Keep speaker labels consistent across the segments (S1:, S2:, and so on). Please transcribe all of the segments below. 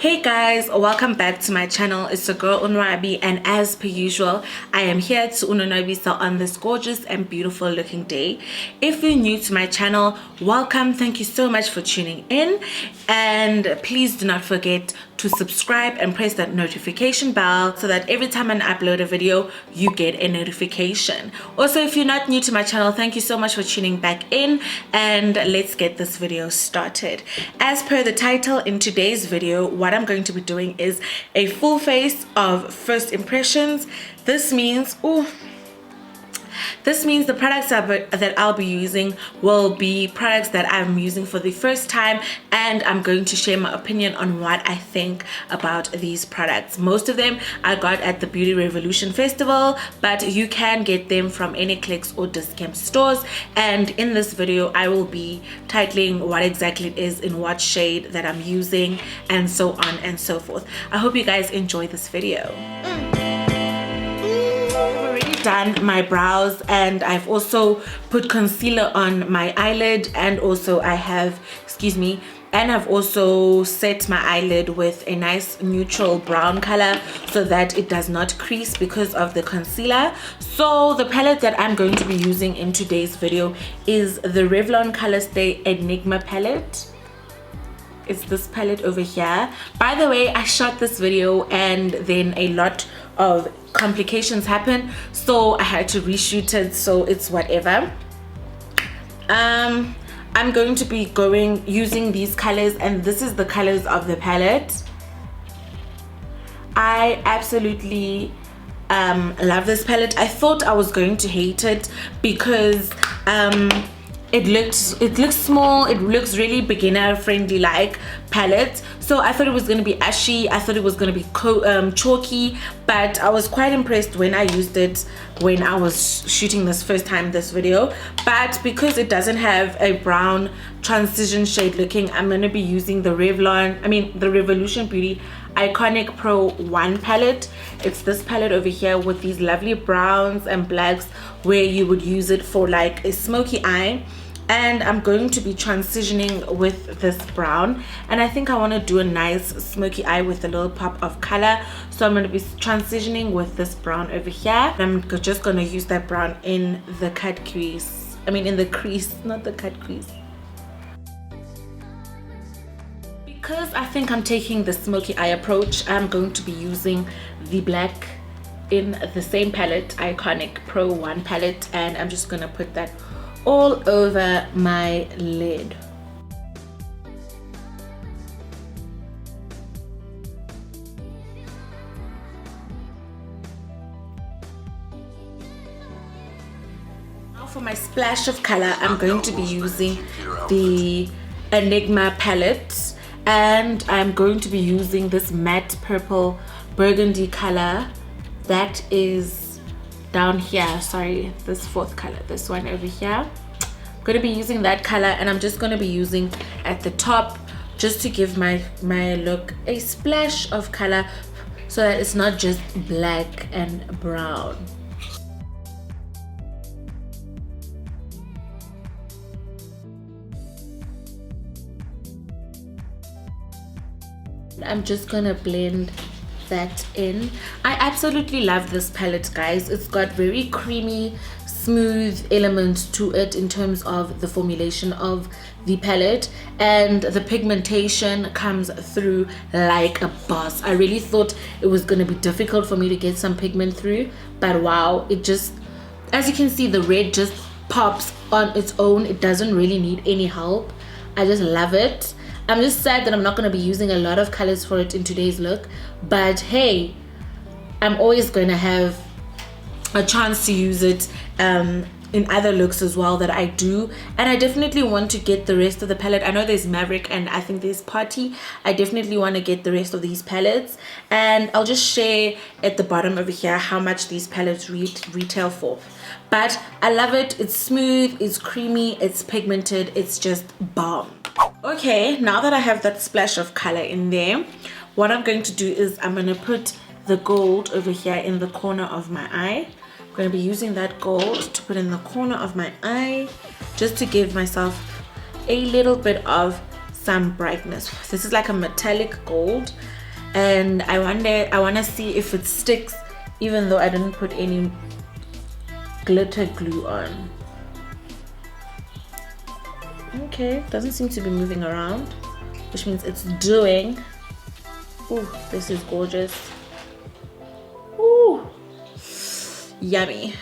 S1: Hey guys, welcome back to my channel. It's your girl Nwabi, and as per usual I am here to ngoqonwabisa on this gorgeous and beautiful looking day. If you're new to my channel, welcome. Thank you so much for tuning in, and please do not forget to subscribe and press that notification bell so that every time I upload a video you get a notification. Also, if you're not new to my channel, thank you so much for tuning back in, and let's get this video started. As per the title, in today's video what I'm going to be doing is a full face of first impressions. This means the products that I'll be using will be products that I'm using for the first time, and I'm going to share my opinion on what I think about these products. Most of them I got at the Beauty Revolution Festival, but you can get them from any Clicks or Dischem stores, and in this video I will be titling what exactly it is, in what shade that I'm using, and so on and so forth. I hope you guys enjoy this video. Done my brows, and I've also put concealer on my eyelid, and also I've also set my eyelid with a nice neutral brown color so that it does not crease because of the concealer. So the palette that I'm going to be using in today's video is the Revlon Superstay Enigma palette. It's this palette over here. By the way, I shot this video and then a lot of complications happened, so I had to reshoot it, so it's whatever. I'm going to be using these colors, and this is the colors of the palette. I absolutely love this palette. I thought I was going to hate it because it looks small, it looks really beginner friendly like palette, so I thought it was going to be ashy, I thought it was going to be chalky, but I was quite impressed when I used it when I was shooting this video. But because it doesn't have a brown transition shade looking, I'm going to be using the the Revolution Beauty Iconic Pro 1 palette. It's this palette over here with these lovely browns and blacks where you would use it for like a smoky eye, and I'm going to be transitioning with this brown, and I think I want to do a nice smoky eye with a little pop of color, so I'm going to be transitioning with this brown over here. I'm just going to use that brown in the cut crease, in the crease, not the cut crease. Because I think I'm taking the smoky eye approach, I'm going to be using the black in the same palette, Iconic Pro 1 palette, and I'm just gonna put that all over my lid. Now for my splash of color, I'm going to be using the Enigma palette, and I'm going to be using this matte purple burgundy color that is down here. Sorry, this fourth color, this one over here. I'm going to be using that color, and I'm just going to be using at the top just to give my look a splash of color so that it's not just black and brown. I'm just gonna blend that in. I absolutely love this palette, guys. It's got very creamy, smooth elements to it in terms of the formulation of the palette, and the pigmentation comes through like a boss. I really thought it was going to be difficult for me to get some pigment through, but wow, it just, as you can see, the red just pops on its own. It doesn't really need any help. I just love it. I'm just sad that I'm not going to be using a lot of colors for it in today's look, but hey, I'm always going to have a chance to use it in other looks as well that I do, and I definitely want to get the rest of the palette. I know there's Maverick and I think there's Party. I definitely want to get the rest of these palettes, and I'll just share at the bottom over here how much these palettes retail for. But I love it. It's smooth, it's creamy, it's pigmented, it's just bomb. Okay, now that I have that splash of color in there, what I'm going to do is I'm going to put the gold over here in the corner of my eye. I'm going to be using that gold to put in the corner of my eye just to give myself a little bit of some brightness. This is like a metallic gold. and I want to see if it sticks, even though I didn't put any glitter glue on. Okay, doesn't seem to be moving around, which means it's doing. Ooh, this is gorgeous. Ooh, yummy.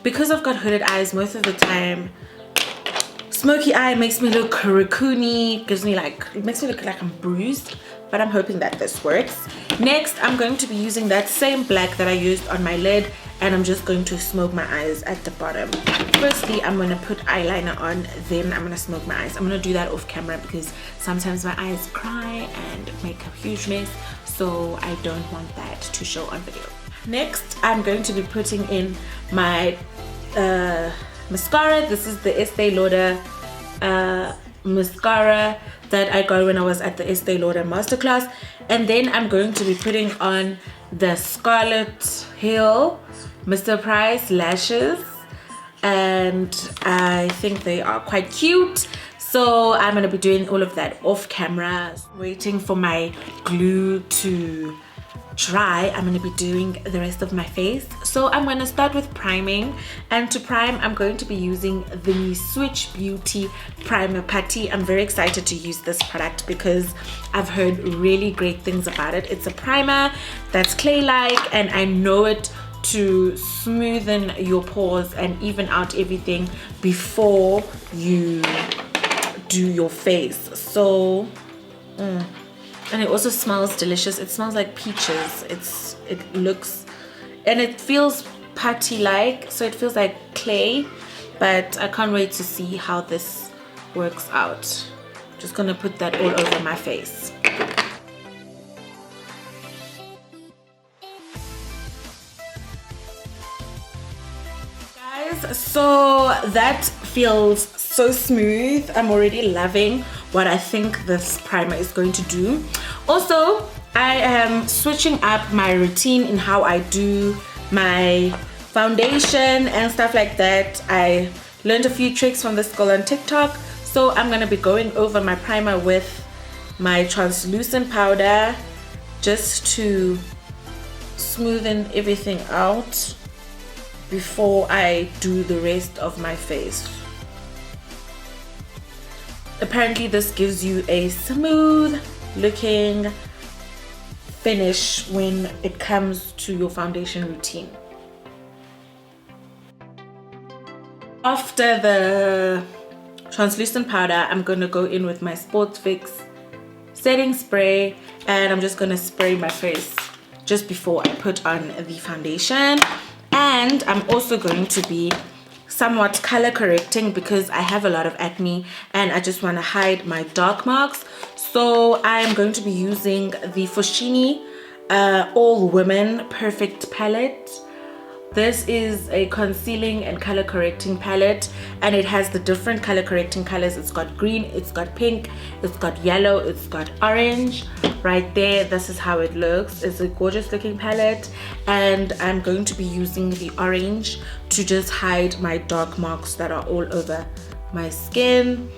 S1: Because I've got hooded eyes, most of the time smoky eye makes me look raccoony, it makes me look like I'm bruised, but I'm hoping that this works. Next, I'm going to be using that same black that I used on my lid, and I'm just going to smoke my eyes at the bottom. Firstly, I'm going to put eyeliner on, then I'm going to smoke my eyes. I'm going to do that off camera because sometimes my eyes cry and make a huge mess, so I don't want that to show on video. Next, I'm going to be putting in my mascara. This is the Estee Lauder mascara that I got when I was at the Estee Lauder masterclass, and then I'm going to be putting on the Scarlet Hill Mr. Price lashes, and I think they are quite cute, so I'm going to be doing all of that off camera. Waiting for my glue to dry, I'm going to be doing the rest of my face. So I'm going to start with priming, and to prime I'm going to be using the Switch Beauty Primer Putty. I'm very excited to use this product because I've heard really great things about it. It's a primer that's clay-like, and I know it to smoothen your pores and even out everything before you do your face. So and it also smells delicious. It smells like peaches. It looks, and it feels putty-like, so it feels like clay, but I can't wait to see how this works out. Just gonna put that all over my face. Guys, so that feels so smooth. I'm already loving what I think this primer is going to do. Also, I am switching up my routine in how I do my foundation and stuff like that. I learned a few tricks from this girl on TikTok, so I'm gonna be going over my primer with my translucent powder just to smoothen everything out before I do the rest of my face. Apparently this gives you a smooth looking finish when it comes to your foundation routine. After the translucent powder, I'm going to go in with my Sports Fix setting spray, and I'm just going to spray my face just before I put on the foundation. And I'm also going to be somewhat color correcting because I have a lot of acne and I just want to hide my dark marks. So I'm going to be using the Foschini All Women Perfect Palette. This is a concealing and color correcting palette, and it has the different color correcting colors. It's got green, it's got pink, it's got yellow, it's got orange. Right there, this is how it looks. It's a gorgeous looking palette, and I'm going to be using the orange to just hide my dark marks that are all over my skin.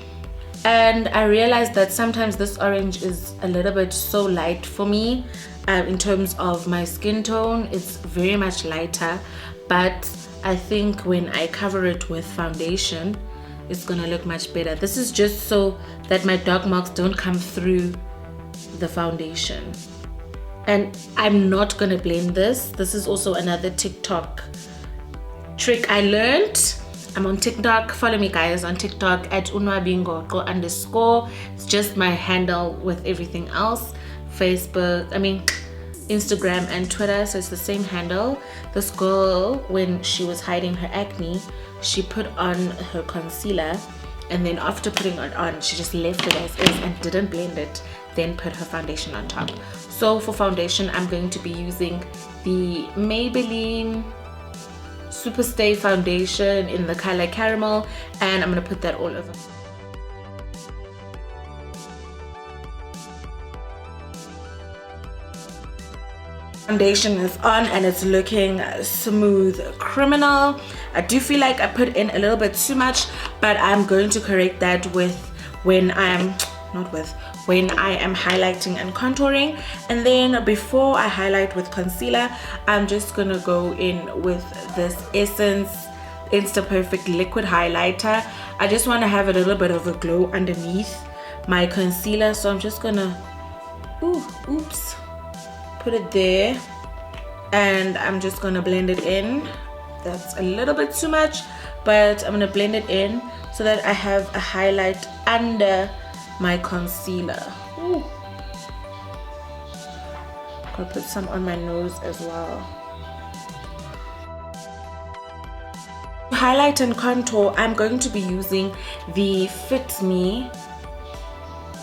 S1: And I realized that sometimes this orange is a little bit so light for me. In terms of my skin tone, it's very much lighter, but I think when I cover it with foundation, it's gonna look much better. This is just so that my dark marks don't come through the foundation. And I'm not gonna blend this. This is also another TikTok trick I learned. I'm on TikTok. Follow me, guys, on TikTok at Nwabi Ngoqo_. It's just my handle with everything else. Facebook, Instagram and Twitter, so it's the same handle. This girl, when she was hiding her acne, she put on her concealer, and then after putting it on, she just left it as is and didn't blend it, then put her foundation on top. So for foundation, I'm going to be using the Maybelline Superstay foundation in the color caramel, and I'm going to put that all over. Foundation is on and it's looking smooth criminal. I do feel like I put in a little bit too much, but I'm going to correct that with when I'm when I am highlighting and contouring. And then before I highlight with concealer, I'm just gonna go in with this Essence Insta Perfect liquid highlighter. I just want to have a little bit of a glow underneath my concealer, so I'm just gonna put it there, and I'm just gonna blend it in. That's a little bit too much, but I'm gonna blend it in so that I have a highlight under my concealer. Ooh. I'll put some on my nose as well. To highlight and contour, I'm going to be using the Fit Me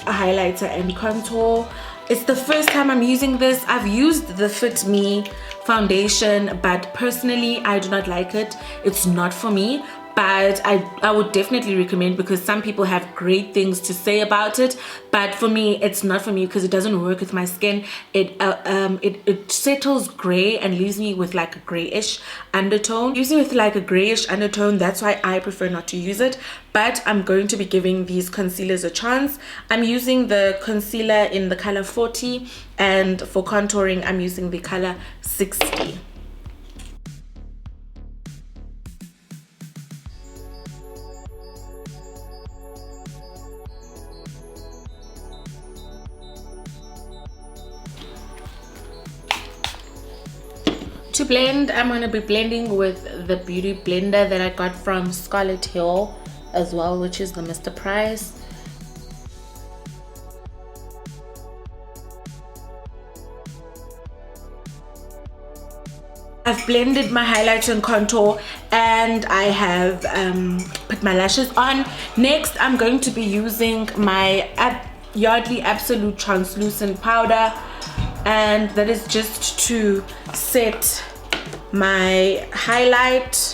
S1: highlighter and contour. It's the first time I'm using this. I've used the Fit Me foundation, but personally I do not like it. It's not for me, but I would definitely recommend, because some people have great things to say about it, but for me it's not for me because it doesn't work with my skin. It settles gray and leaves me with like a grayish undertone. Using with like a grayish undertone, that's why I prefer not to use it. But I'm going to be giving these concealers a chance. I'm using the concealer in the color 40, and for contouring I'm using the color 60. To blend, I'm going to be blending with the beauty blender that I got from Scarlet Hill as well, which is the Mr. Price. I've blended my highlighter and contour, and I have put my lashes on. Next, I'm going to be using my Yardley Absolute Translucent Powder, and that is just to set my highlight,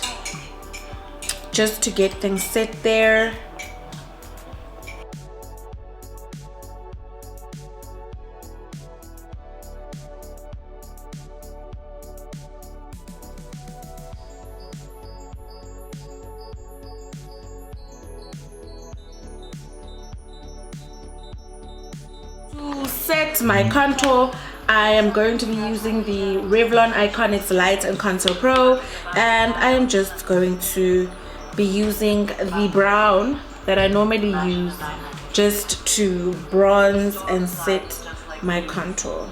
S1: just to get things set there. To set my contour, I am going to be using the Revlon Iconics Light and Contour Pro, and I am just going to be using the brown that I normally use just to bronze and set my contour.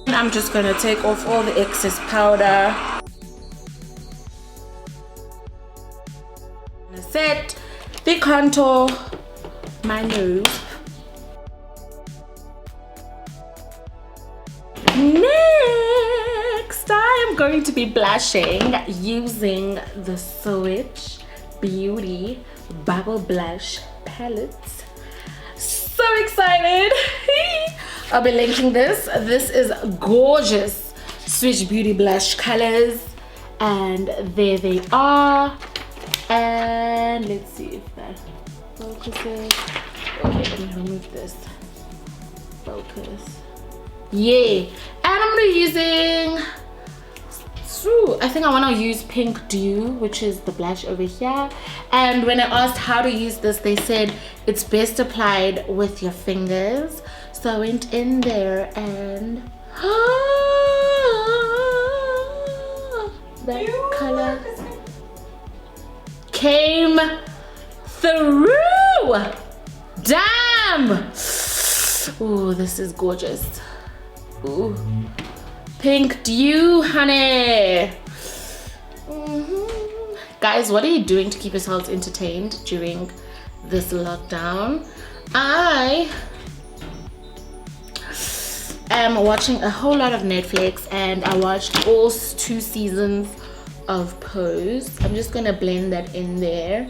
S1: I'm just going to take off all the excess powder. Set the contour, my nose. Next, I am going to be blushing using the Switch Beauty Bubble Blush palette. So excited! I'll be linking this. This is gorgeous Switch Beauty blush colors, and there they are. And let's see if that focuses. Okay, let me remove this. Focus. Yeah. And I'm gonna be using, I think I want to use Pink Dew, which is the blush over here. And when I asked how to use this, they said it's best applied with your fingers. So I went in there and that color came through. Damn. Oh, this is gorgeous. Ooh. Pink Dew, honey. Guys, what are you doing to keep yourselves entertained during this lockdown? I am watching a whole lot of Netflix, and I watched all 2 seasons of Pose. I'm just gonna blend that in there.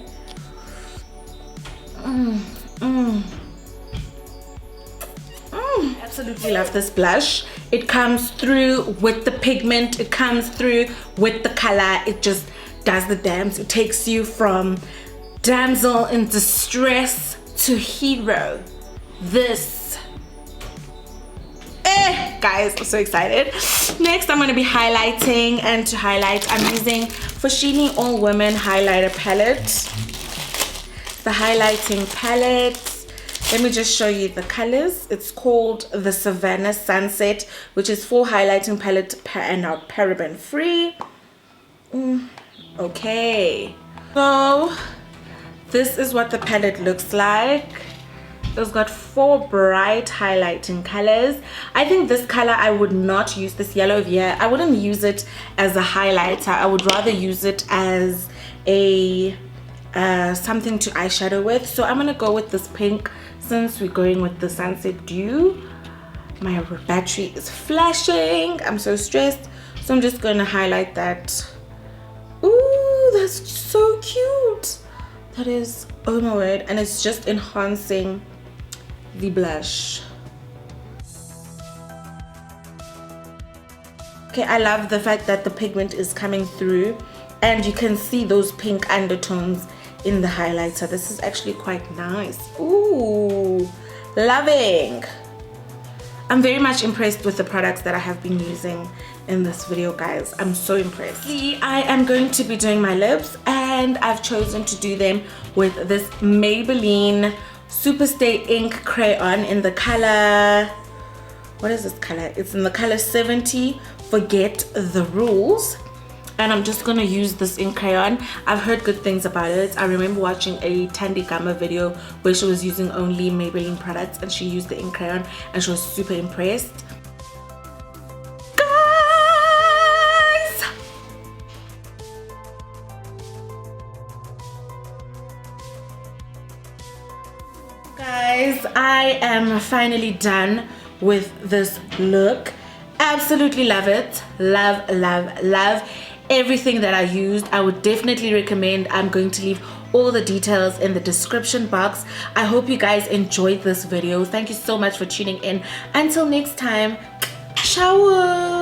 S1: Absolutely love this blush. It comes through with the pigment, it comes through with the color. It just does the dance. It takes you from damsel in distress to hero. This Guys, I'm so excited. Next, I'm going to be highlighting, and to highlight, I'm using Foschini All Women Highlighter Palette. The highlighting palette. Let me just show you the colors. It's called the Savannah Sunset, which is full highlighting palette and now paraben free. Okay. So, this is what the palette looks like. It's got 4 bright highlighting colors. I think this color I would not use, this yellow here. I wouldn't use it as a highlighter. I would rather use it as a something to eyeshadow with. So I'm gonna go with this pink since we're going with the Sunset Dew. My battery is flashing. I'm so stressed. So I'm just gonna highlight that. Ooh, that's so cute. That is, oh my word, and it's just enhancing the blush. Okay, I love the fact that the pigment is coming through and you can see those pink undertones in the highlighter. This is actually quite nice. Ooh, loving. I'm very much impressed with the products that I have been using in this video, guys. I'm so impressed. See, I am going to be doing my lips, and I've chosen to do them with this Maybelline Superstay ink crayon in the color, what is this color? It's in the color 70, Forget the Rules. And I'm just gonna use this ink crayon. I've heard good things about it. I remember watching a Tandy Gama video where she was using only Maybelline products and she used the ink crayon and she was super impressed. Guys, I am finally done with this look. Absolutely love it. Love, love, love everything that I used. I would definitely recommend. I'm going to leave all the details in the description box. I hope you guys enjoyed this video. Thank you so much for tuning in. Until next time, ciao.